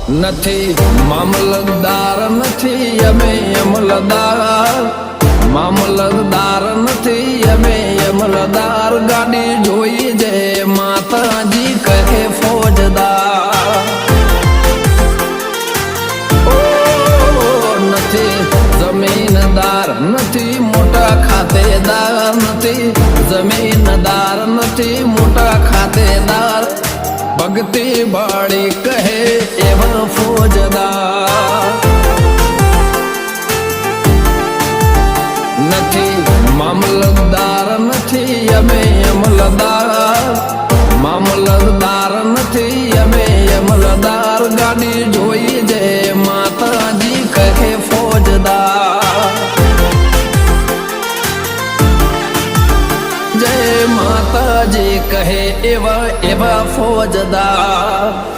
નથી મામલતદાર નથી અમે અમલદાર, મામલતદાર નથી અમે અમલદાર, ગાડી જોઈ જે માતાજી કહે ફોજદાર. ઓ નથી જમીનદાર નથી મોટા ખાતેદાર, નથી જમીનદાર નથી મોટા ખાતેદાર, ભક્તિ બાળી કહે એવા ફોજદાર. નથી મામલતદાર નથી અમે અમલદાર, મામલતદાર નથી અમે અમલદાર, ગાડી જોઈ જે માતાજી કહે ફોજદાર. જય માતાજી કહે એવા એવા ફોજદાર.